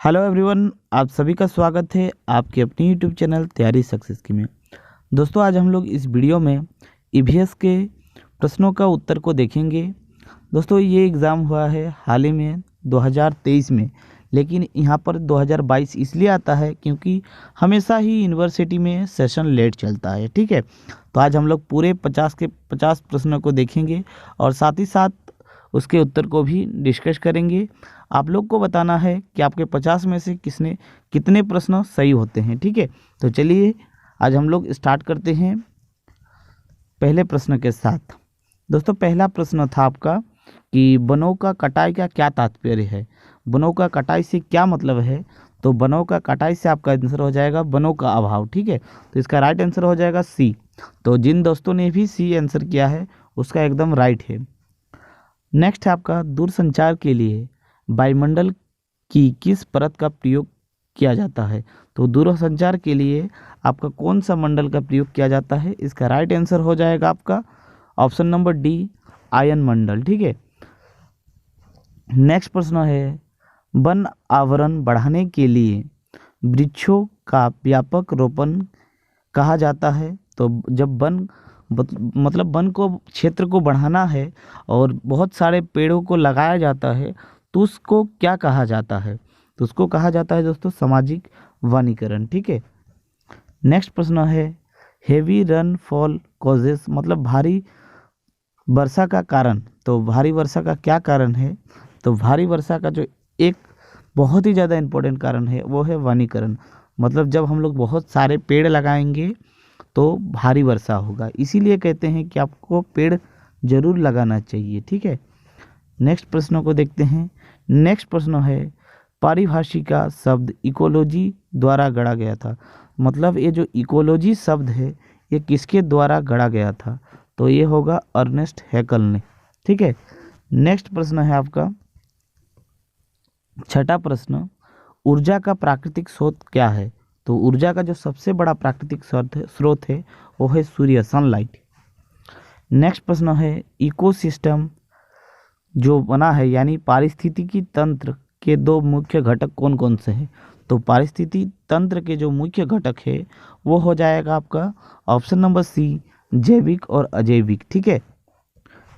Hello everyone, आप सभी का स्वागत है आपके अपनी यूट्यूब चैनल तैयारी सक्सेस की में। दोस्तों, आज हम लोग इस वीडियो में ईवीएस के प्रश्नों का उत्तर को देखेंगे। दोस्तों, ये एग्ज़ाम हुआ है हाल ही में 2023 में, लेकिन यहाँ पर 2022 इसलिए आता है क्योंकि हमेशा ही यूनिवर्सिटी में सेशन लेट चलता है। ठीक है, तो आज हम लोग पूरे 50 के 50 प्रश्नों को देखेंगे और साथ ही साथ उसके उत्तर को भी डिस्कस करेंगे। आप लोग को बताना है कि आपके 50 में से कितने प्रश्न सही होते हैं। ठीक है, तो चलिए आज हम लोग स्टार्ट करते हैं पहले प्रश्न के साथ। दोस्तों, पहला प्रश्न था आपका कि वनों का कटाई का क्या तात्पर्य है। वनों का कटाई से क्या मतलब है? तो वनों का कटाई से आपका आंसर हो जाएगा वनों का अभाव। ठीक है, तो इसका राइट आंसर हो जाएगा सी। तो जिन दोस्तों ने भी सी आंसर किया है उसका एकदम राइट है। नेक्स्ट है आपका दूरसंचार के लिए वायुमंडल की किस परत का प्रयोग किया जाता है। तो दूरसंचार के लिए आपका कौन सा मंडल का प्रयोग किया जाता है? इसका राइट आंसर हो जाएगा आपका ऑप्शन नंबर डी, आयन मंडल। ठीक है, नेक्स्ट प्रश्न है वन आवरण बढ़ाने के लिए वृक्षों का व्यापक रोपण कहा जाता है। तो जब मतलब वन को क्षेत्र को बढ़ाना है और बहुत सारे पेड़ों को लगाया जाता है तो उसको क्या कहा जाता है? तो उसको कहा जाता है दोस्तों सामाजिक वनीकरण। ठीक है, नेक्स्ट प्रश्न है हेवी रेनफॉल कॉजेस मतलब भारी वर्षा का कारण। तो भारी वर्षा का क्या कारण है? तो भारी वर्षा का जो एक बहुत ही ज़्यादा इम्पोर्टेंट कारण है वो है वनीकरण। मतलब जब हम लोग बहुत सारे पेड़ लगाएंगे तो भारी वर्षा होगा, इसीलिए कहते हैं कि आपको पेड़ जरूर लगाना चाहिए। ठीक है, नेक्स्ट प्रश्नों को देखते हैं। नेक्स्ट प्रश्न है पारिभाषिका शब्द इकोलॉजी द्वारा गढ़ा गया था। मतलब ये जो इकोलॉजी शब्द है ये किसके द्वारा गढ़ा गया था? तो ये होगा अर्नेस्ट हैकल ने। ठीक है, नेक्स्ट प्रश्न है आपका छठा प्रश्न, ऊर्जा का प्राकृतिक स्रोत क्या है? तो ऊर्जा का जो सबसे बड़ा प्राकृतिक स्रोत है वो है सूर्य, सनलाइट। नेक्स्ट प्रश्न है इकोसिस्टम जो बना है यानी पारिस्थितिकी तंत्र के दो मुख्य घटक कौन कौन से हैं? तो पारिस्थितिकी तंत्र के जो मुख्य घटक है वो हो जाएगा आपका ऑप्शन नंबर सी, जैविक और अजैविक। ठीक है,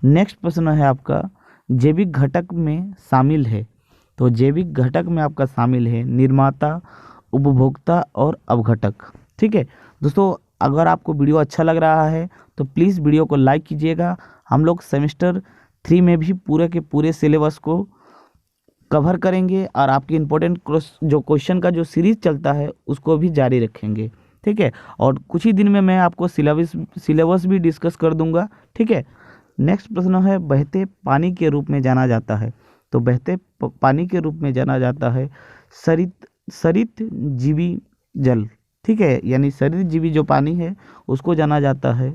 नेक्स्ट प्रश्न है आपका जैविक घटक में शामिल है। तो जैविक घटक में आपका शामिल है निर्माता, उपभोक्ता और अवघटक। ठीक है दोस्तों, अगर आपको वीडियो अच्छा लग रहा है तो प्लीज़ वीडियो को लाइक कीजिएगा। हम लोग सेमेस्टर 3 में भी पूरे के पूरे सिलेबस को कवर करेंगे और आपके इम्पोर्टेंट जो क्वेश्चन का जो सीरीज चलता है उसको भी जारी रखेंगे। ठीक है, और कुछ ही दिन में मैं आपको सिलेबस भी डिस्कस कर दूंगा। ठीक है, नेक्स्ट प्रश्न है बहते पानी के रूप में जाना जाता है। तो बहते पानी के रूप में जाना जाता है सरित जीवी जल। ठीक है, यानी सरित जीवी जो पानी है उसको जाना जाता है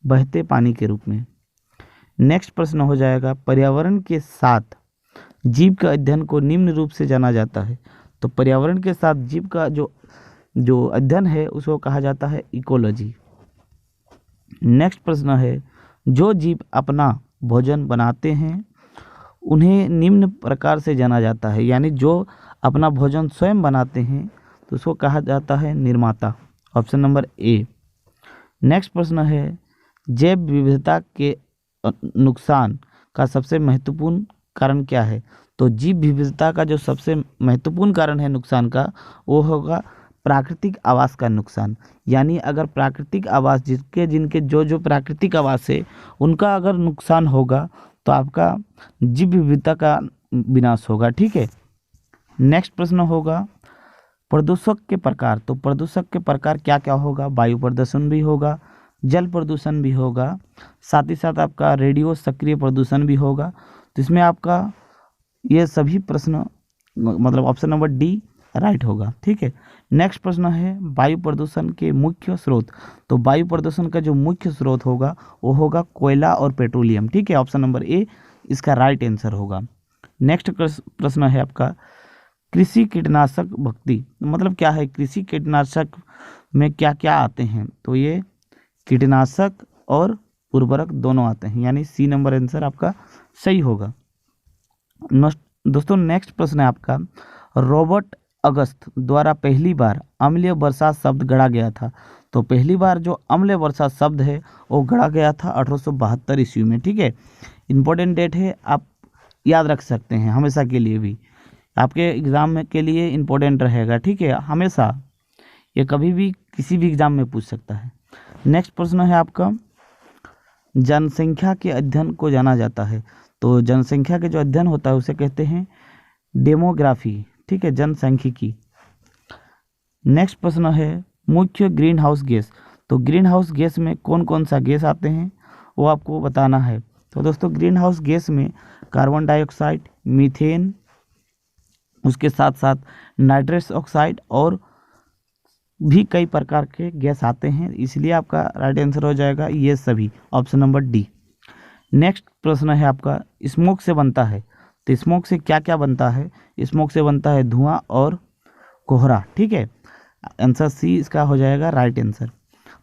बहते पानी के रूप में। नेक्स्ट प्रश्न हो जाएगा पर्यावरण के साथ जीव का अध्ययन को निम्न रूप से जाना जाता है। तो पर्यावरण के साथ जीव का जो अध्ययन है उसको कहा जाता है इकोलॉजी। नेक्स्ट प्रश्न है जो जीव अपना भोजन बनाते हैं उन्हें निम्न प्रकार से जाना जाता है। यानी जो अपना भोजन स्वयं बनाते हैं तो उसको कहा जाता है निर्माता, ऑप्शन नंबर ए। नेक्स्ट प्रश्न है जैव विविधता के नुकसान का सबसे महत्वपूर्ण कारण क्या है? तो जीव विविधता का जो सबसे महत्वपूर्ण कारण है नुकसान का वो होगा प्राकृतिक आवास का नुकसान। यानी अगर प्राकृतिक आवास जिनके जो प्राकृतिक आवास है उनका अगर नुकसान होगा तो आपका जीव विविधता का विनाश होगा। ठीक है, नेक्स्ट प्रश्न होगा प्रदूषक के प्रकार। तो प्रदूषक के प्रकार क्या क्या होगा? वायु प्रदूषण भी होगा, जल प्रदूषण भी होगा, साथ ही साथ आपका रेडियो सक्रिय प्रदूषण भी होगा। तो इसमें आपका ये सभी प्रश्न मतलब ऑप्शन नंबर डी राइट होगा। ठीक है, नेक्स्ट प्रश्न है वायु प्रदूषण के मुख्य स्रोत। तो वायु प्रदूषण का जो मुख्य स्रोत होगा वो होगा कोयला और पेट्रोलियम। ठीक है, ऑप्शन नंबर ए इसका राइट आंसर होगा। नेक्स्ट प्रश्न है आपका कृषि कीटनाशक भक्ति मतलब क्या है? कृषि कीटनाशक में क्या क्या आते हैं? तो ये कीटनाशक और उर्वरक दोनों आते हैं, यानी सी नंबर आंसर आपका सही होगा। दोस्तों, नेक्स्ट प्रश्न है आपका रॉबर्ट अगस्त द्वारा पहली बार अम्लीय वर्षा शब्द गढ़ा गया था? तो पहली बार जो अम्लीय वर्षा शब्द है वो गढ़ा गया था 1872 ईस्वी में। ठीक है, इम्पोर्टेंट डेट है, आप याद रख सकते हैं हमेशा के लिए भी, आपके एग्ज़ाम में के लिए इम्पोर्टेंट रहेगा। ठीक है, हमेशा, ये कभी भी किसी भी एग्ज़ाम में पूछ सकता है। नेक्स्ट प्रश्न है आपका, जनसंख्या के अध्ययन को जाना जाता है? तो जनसंख्या के जो अध्ययन होता है उसे कहते हैं डेमोग्राफी। ठीक है, जनसांख्यिकी। नेक्स्ट प्रश्न है, मुख्य ग्रीन हाउस गैस। तो ग्रीन हाउस गैस में कौन कौन सा गैस आते हैं वो आपको बताना है। तो दोस्तों ग्रीन हाउस गैस में कार्बन डाइऑक्साइड, मीथेन, उसके साथ साथ नाइट्रस ऑक्साइड और भी कई प्रकार के गैस आते हैं, इसलिए आपका राइट आंसर हो जाएगा ये सभी, ऑप्शन नंबर डी। नेक्स्ट प्रश्न है आपका, स्मोक से बनता है? तो स्मोक से क्या क्या बनता है? स्मोक से बनता है धुआं और कोहरा। ठीक है, आंसर सी इसका हो जाएगा राइट आंसर।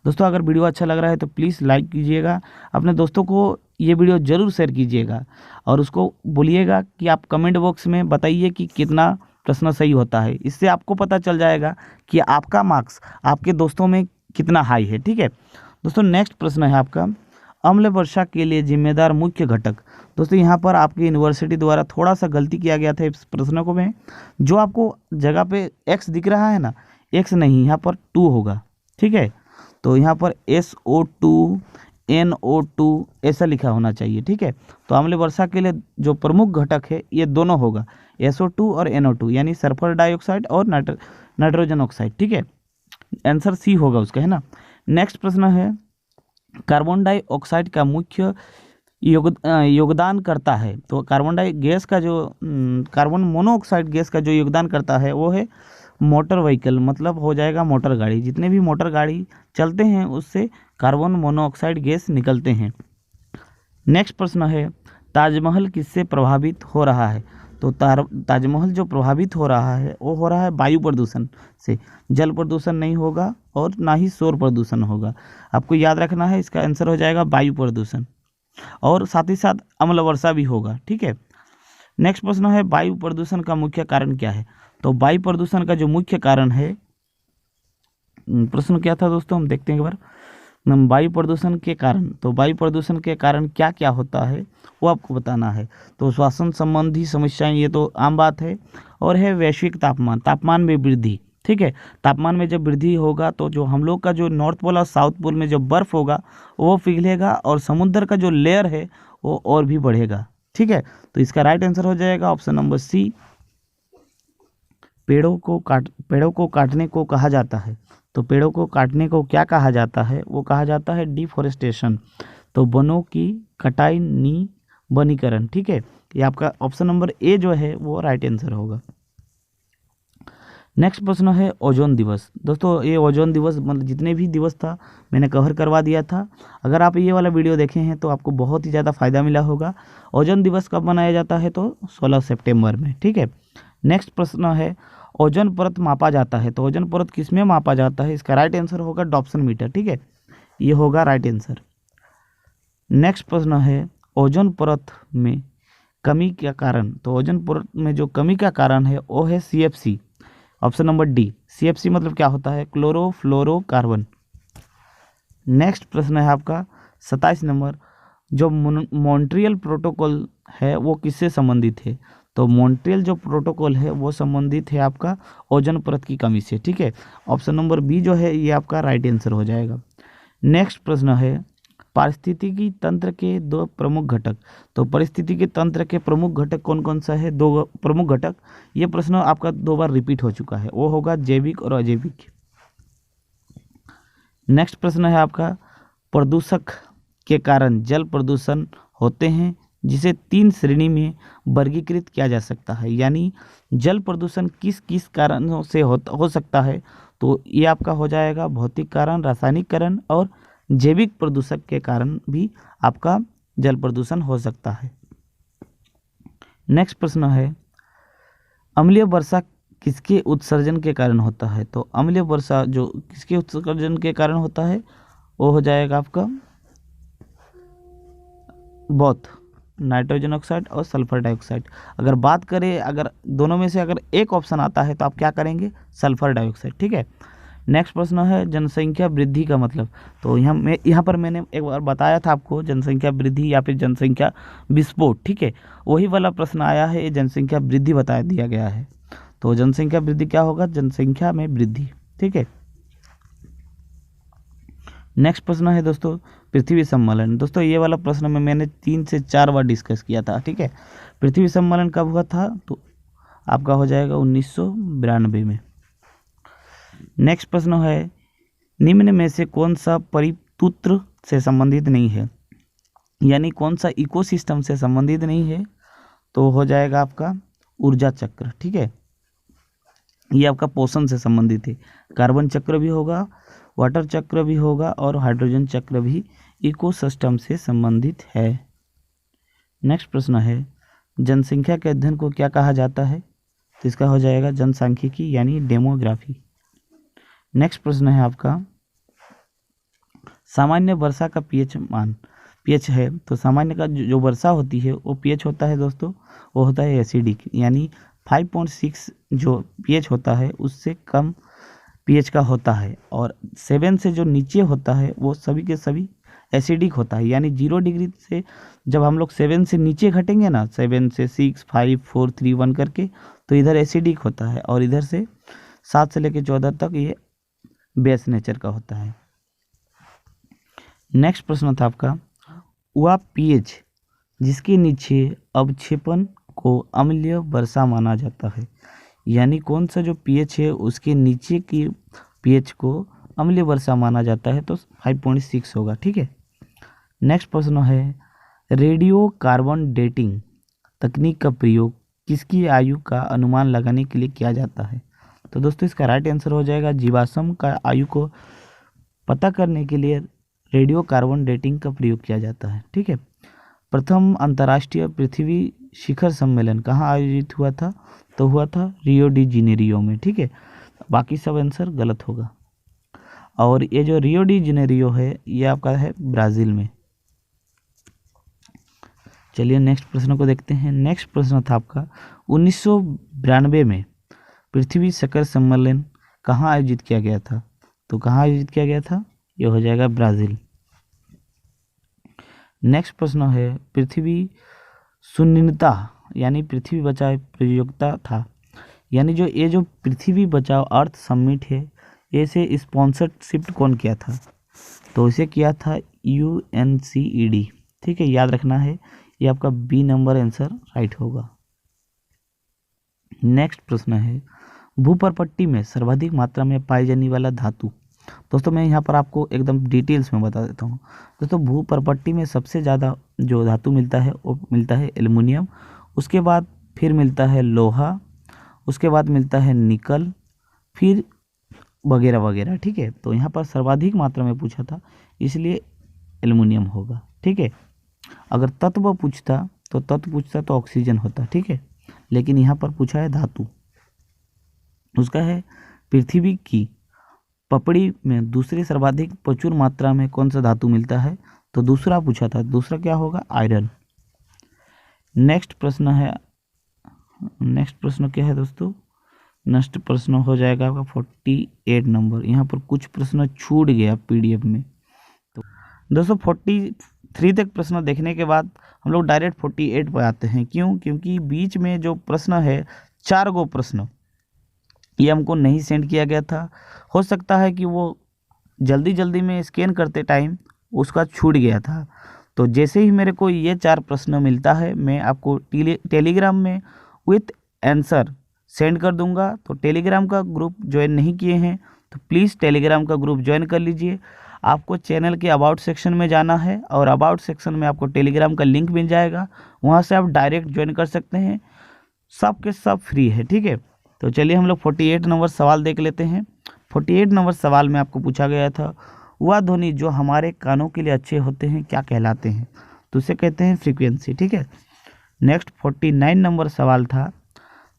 दोस्तों अगर वीडियो अच्छा लग रहा है तो प्लीज़ लाइक कीजिएगा, अपने दोस्तों को ये वीडियो ज़रूर शेयर कीजिएगा और उसको बोलिएगा कि आप कमेंट बॉक्स में बताइए कि कितना प्रश्न सही होता है। इससे आपको पता चल जाएगा कि आपका मार्क्स आपके दोस्तों में कितना हाई है। ठीक है दोस्तों, नेक्स्ट प्रश्न है आपका, अम्ल वर्षा के लिए जिम्मेदार मुख्य घटक। दोस्तों यहाँ पर आपकी यूनिवर्सिटी द्वारा थोड़ा सा गलती किया गया था इस प्रश्न को में, जो आपको जगह पे एक्स दिख रहा है ना, एक्स नहीं, यहाँ पर 2 होगा। ठीक है, तो यहाँ पर SO2 NO2 ऐसा लिखा होना चाहिए। ठीक है, तो अम्ल वर्षा के लिए जो प्रमुख घटक है ये दोनों होगा, SO2 और NO2, यानी सल्फर डाइऑक्साइड और नाइट्रोजन ऑक्साइड। ठीक है, आंसर सी होगा उसका, है ना। नेक्स्ट प्रश्न है, कार्बन डाइऑक्साइड का मुख्य योगदान करता है। तो कार्बन डाई गैस का जो कार्बन मोनोऑक्साइड गैस का जो योगदान करता है वो है मोटर व्हीकल, मतलब हो जाएगा मोटर गाड़ी। जितने भी मोटर गाड़ी चलते हैं उससे कार्बन मोनोऑक्साइड गैस निकलते हैं। नेक्स्ट प्रश्न है, ताजमहल किससे प्रभावित हो रहा है? तो ताजमहल जो प्रभावित हो रहा है वो हो रहा है वायु प्रदूषण से। जल प्रदूषण नहीं होगा और ना ही शोर प्रदूषण होगा, आपको याद रखना है, इसका आंसर हो जाएगा वायु प्रदूषण, और साथ ही साथ अम्ल वर्षा भी होगा। ठीक है, नेक्स्ट प्रश्न है, वायु प्रदूषण का मुख्य कारण क्या है? तो वायु प्रदूषण का जो मुख्य कारण है, प्रश्न क्या था दोस्तों, हम देखते हैं एक बार। वायु प्रदूषण के कारण, तो वायु प्रदूषण के कारण क्या क्या होता है वो आपको बताना है। तो श्वसन संबंधी समस्याएं, ये तो आम बात है, और है वैश्विक तापमान में वृद्धि। ठीक है, तापमान में जब वृद्धि होगा तो जो हम लोग का जो नॉर्थ पोल और साउथ पोल में जो बर्फ होगा वो पिघलेगा और समुद्र का जो लेयर है वो और भी बढ़ेगा। ठीक है, तो इसका राइट आंसर हो जाएगा ऑप्शन नंबर सी। पेड़ों को काटने को कहा जाता है। तो पेड़ों को काटने को क्या कहा जाता है? वो कहा जाता है डिफोरेस्टेशन। तो वनों की कटाई, नी वनीकरण। ठीक है, ये आपका ऑप्शन नंबर ए जो है वो राइट आंसर होगा। नेक्स्ट प्रश्न है, ओजोन दिवस। दोस्तों ये ओजोन दिवस मतलब जितने भी दिवस था मैंने कवर करवा दिया था, अगर आप ये वाला वीडियो देखे हैं तो आपको बहुत ही ज़्यादा फायदा मिला होगा। ओजोन दिवस कब मनाया जाता है? तो 16 सितंबर में। ठीक है, नेक्स्ट प्रश्न है, ओजोन परत मापा जाता है। तो ओजोन परत किस में मापा जाता है? इसका राइट आंसर होगा डॉप्सन मीटर। ठीक है, ये होगा राइट आंसर। नेक्स्ट प्रश्न है, ओजोन परत में कमी का कारण। तो ओजोन परत में जो कमी का कारण है वो है CFC, option number D. CFC मतलब क्या होता है? क्लोरोफ्लोरोकार्बन। नेक्स्ट प्रश्न है आपका 27 नंबर, जो मॉन्ट्रियल प्रोटोकॉल है वो किससे संबंधित है? तो मॉन्ट्रियल जो प्रोटोकॉल है वो संबंधित है आपका ओजोन परत की कमी से। ठीक है, ऑप्शन नंबर बी जो है ये आपका राइट आंसर हो जाएगा। नेक्स्ट प्रश्न है, पारिस्थितिकी तंत्र के 2 प्रमुख घटक। तो पारिस्थितिकी तंत्र के प्रमुख घटक कौन कौन सा है? 2 प्रमुख घटक, ये प्रश्न आपका 2 बार रिपीट हो चुका है, वो होगा जैविक और अजैविक। नेक्स्ट प्रश्न है आपका, प्रदूषक के कारण जल प्रदूषण होते हैं जिसे 3 श्रेणी में वर्गीकृत किया जा सकता है, यानी जल प्रदूषण किस किस कारणों से हो सकता है? तो ये आपका हो जाएगा भौतिक कारण, रासायनिक कारण और जैविक प्रदूषक के कारण भी आपका जल प्रदूषण हो सकता है। नेक्स्ट प्रश्न है, अम्लीय वर्षा किसके उत्सर्जन के कारण होता है? तो अम्लीय वर्षा जो किसके उत्सर्जन के कारण होता है वो हो जाएगा आपका बोथ, नाइट्रोजन ऑक्साइड और सल्फर डाइऑक्साइड। अगर बात करें, अगर दोनों में से अगर एक ऑप्शन आता है तो आप क्या करेंगे, सल्फर डाइऑक्साइड। ठीक है। नेक्स्ट प्रश्न है जनसंख्या वृद्धि का मतलब। तो यहाँ पर मैंने एक बार बताया था आपको जनसंख्या वृद्धि या फिर जनसंख्या विस्फोट। ठीक है, वही वाला प्रश्न आया है, ये जनसंख्या वृद्धि बता दिया गया है। तो जनसंख्या वृद्धि क्या होगा, जनसंख्या में वृद्धि। ठीक है। नेक्स्ट प्रश्न है दोस्तों पृथ्वी सम्मेलन। दोस्तों ये वाला प्रश्न में मैंने 3 से 4 बार डिस्कस किया था। ठीक है, पृथ्वी सम्मेलन कब हुआ था, तो आपका हो जाएगा 1992 में। नेक्स्ट प्रश्न है निम्न में से कौन सा परितंत्र से संबंधित नहीं है, यानी कौन सा इकोसिस्टम से संबंधित नहीं है, तो हो जाएगा आपका ऊर्जा चक्र। ठीक है, ये आपका पोषण से संबंधित है। कार्बन चक्र भी होगा, वाटर चक्र भी होगा और हाइड्रोजन चक्र भी इकोसिस्टम से संबंधित है। नेक्स्ट प्रश्न है जनसंख्या के अध्ययन को क्या कहा जाता है, तो इसका हो जाएगा जनसांख्यिकी यानी डेमोग्राफी। नेक्स्ट प्रश्न है आपका सामान्य वर्षा का पीएच मान, पीएच है तो सामान्य का जो वर्षा होती है वो पीएच होता है दोस्तों, वो होता है एसिडिक, यानी 5.6 जो पीएच होता है उससे कम पीएच का होता है, और 7 से जो नीचे होता है वो सभी के सभी एसिडिक होता है। यानी 0 डिग्री से जब हम लोग 7 से नीचे घटेंगे ना, 7 से 6, 5, 4, 3, 1 करके, तो इधर एसिडिक होता है, और इधर से 7 से लेकर 14 तक ये बेस नेचर का होता है। नेक्स्ट प्रश्न था आपका वह पीएच जिसके नीचे अवक्षेपण को अम्लीय वर्षा माना जाता है, यानी कौन सा जो पीएच है उसके नीचे की पीएच को अम्लीय वर्षा माना जाता है, तो 5.6 होगा। ठीक है। नेक्स्ट प्रश्न है रेडियो कार्बन डेटिंग तकनीक का प्रयोग किसकी आयु का अनुमान लगाने के लिए किया जाता है, तो दोस्तों इसका राइट आंसर हो जाएगा जीवाश्म का आयु को पता करने के लिए रेडियो कार्बन डेटिंग का प्रयोग किया जाता है। ठीक है। प्रथम अंतर्राष्ट्रीय पृथ्वी शिखर सम्मेलन कहाँ आयोजित हुआ था, तो हुआ था रियो डी जेनेरियो में। ठीक है, बाकी सब आंसर गलत होगा, और ये जो रियो डी जेनेरियो है ये आपका है ब्राज़ील में। चलिए नेक्स्ट प्रश्न को देखते हैं। नेक्स्ट प्रश्न था आपका 1992 में पृथ्वी शिखर सम्मेलन कहाँ आयोजित किया गया था, तो कहाँ आयोजित किया गया था, ये हो जाएगा ब्राज़ील। नेक्स्ट प्रश्न है पृथ्वी शून्यता यानी पृथ्वी बचाओ प्रतियोगिता था, यानी जो ये जो पृथ्वी बचाओ अर्थ समिट है इसे स्पॉन्सरशिप कौन किया था, तो इसे किया था UNCED। ठीक है, याद रखना है, ये आपका बी नंबर आंसर राइट होगा। नेक्स्ट प्रश्न है भूपर्पट्टी में सर्वाधिक मात्रा में पाई जाने वाला धातु। दोस्तों मैं यहाँ पर आपको एकदम डिटेल्स में बता देता हूँ। दोस्तों भूपर्पट्टी में सबसे ज़्यादा जो धातु मिलता है वो मिलता है एल्युमिनियम, उसके बाद फिर मिलता है लोहा, उसके बाद मिलता है निकल, फिर वगैरह वगैरह। ठीक है, तो यहाँ पर सर्वाधिक मात्रा में पूछा था इसलिए एल्युमिनियम होगा। ठीक है, अगर तत्व पूछता तो ऑक्सीजन होता। ठीक है, लेकिन यहाँ पर पूछा है धातु, उसका है पृथ्वी की पपड़ी में दूसरे सर्वाधिक प्रचुर मात्रा में कौन सा धातु मिलता है, तो दूसरा पूछा था, दूसरा क्या होगा, आयरन। नेक्स्ट प्रश्न क्या है दोस्तों, नेक्स्ट प्रश्न हो जाएगा आपका 48 नंबर। यहाँ पर कुछ प्रश्न छूट गया PDF में, तो दोस्तों 43 तक प्रश्न देखने के बाद हम लोग डायरेक्ट 48 पर आते हैं। क्यों, क्योंकि बीच में जो प्रश्न है 4 गो प्रश्न ये हमको नहीं सेंड किया गया था, हो सकता है कि वो जल्दी में स्कैन करते टाइम उसका छूट गया था। तो जैसे ही मेरे को ये 4 प्रश्न मिलता है मैं आपको टेलीग्राम में विथ आंसर सेंड कर दूंगा। तो टेलीग्राम का ग्रुप ज्वाइन नहीं किए हैं तो प्लीज़ टेलीग्राम का ग्रुप ज्वाइन कर लीजिए। आपको चैनल के अबाउट सेक्शन में जाना है और अबाउट सेक्शन में आपको टेलीग्राम का लिंक मिल जाएगा, वहाँ से आप डायरेक्ट ज्वाइन कर सकते हैं, सब के सब फ्री है। ठीक है, तो चलिए हम लोग 48 नंबर सवाल देख लेते हैं। 48 नंबर सवाल में आपको पूछा गया था वह ध्वनि जो हमारे कानों के लिए अच्छे होते हैं क्या कहलाते हैं, तो उसे कहते हैं फ्रीक्वेंसी। ठीक है, नेक्स्ट 49 नंबर सवाल था।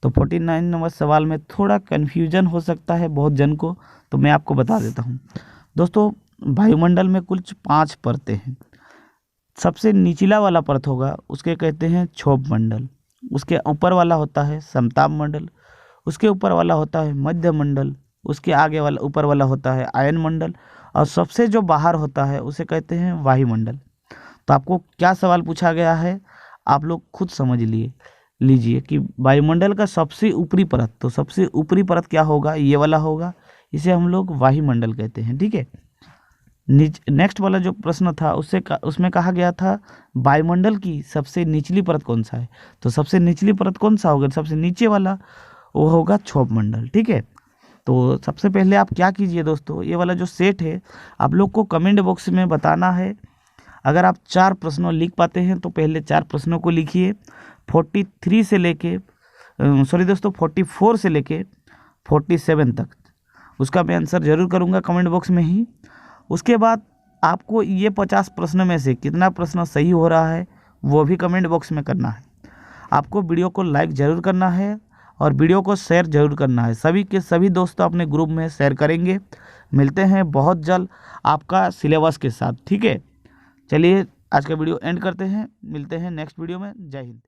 तो 49 नंबर सवाल में थोड़ा कन्फ्यूजन हो सकता है बहुत जन को, तो मैं आपको बता देता हूँ। दोस्तों वायुमंडल में कुल 5 परतें हैं, सबसे निचला वाला परत होगा उसके कहते हैं क्षोभ मंडल, उसके ऊपर वाला होता है समताप मंडल, उसके ऊपर वाला होता है मध्य मंडल, उसके आगे वाला ऊपर वाला होता है आयन मंडल, और सबसे जो बाहर होता है उसे कहते हैं वायुमंडल। तो आपको क्या सवाल पूछा गया है आप लोग खुद समझ लीजिए कि वायुमंडल का सबसे ऊपरी परत, तो सबसे ऊपरी परत क्या होगा, ये वाला होगा, इसे हम लोग वायुमंडल कहते हैं। ठीक है, नेक्स्ट वाला जो प्रश्न था उसमें कहा गया था वायुमंडल की सबसे निचली परत कौन सा है, तो सबसे निचली परत कौन सा होगा, सबसे नीचे वाला, वो होगा क्षोभ मंडल। ठीक है, तो सबसे पहले आप क्या कीजिए दोस्तों, ये वाला जो सेट है आप लोग को कमेंट बॉक्स में बताना है। अगर आप 4 प्रश्नों लिख पाते हैं तो पहले 4 प्रश्नों को लिखिए, 43 से लेके सॉरी दोस्तों 44 से लेके 47 तक, उसका मैं आंसर जरूर करूँगा कमेंट बॉक्स में ही। उसके बाद आपको ये 50 प्रश्न में से कितना प्रश्न सही हो रहा है वो भी कमेंट बॉक्स में करना है। आपको वीडियो को लाइक ज़रूर करना है और वीडियो को शेयर ज़रूर करना है, सभी के सभी दोस्त अपने ग्रुप में शेयर करेंगे। मिलते हैं बहुत जल्द आपका सिलेबस के साथ। ठीक है, चलिए आज का वीडियो एंड करते हैं, मिलते हैं नेक्स्ट वीडियो में। जय हिंद।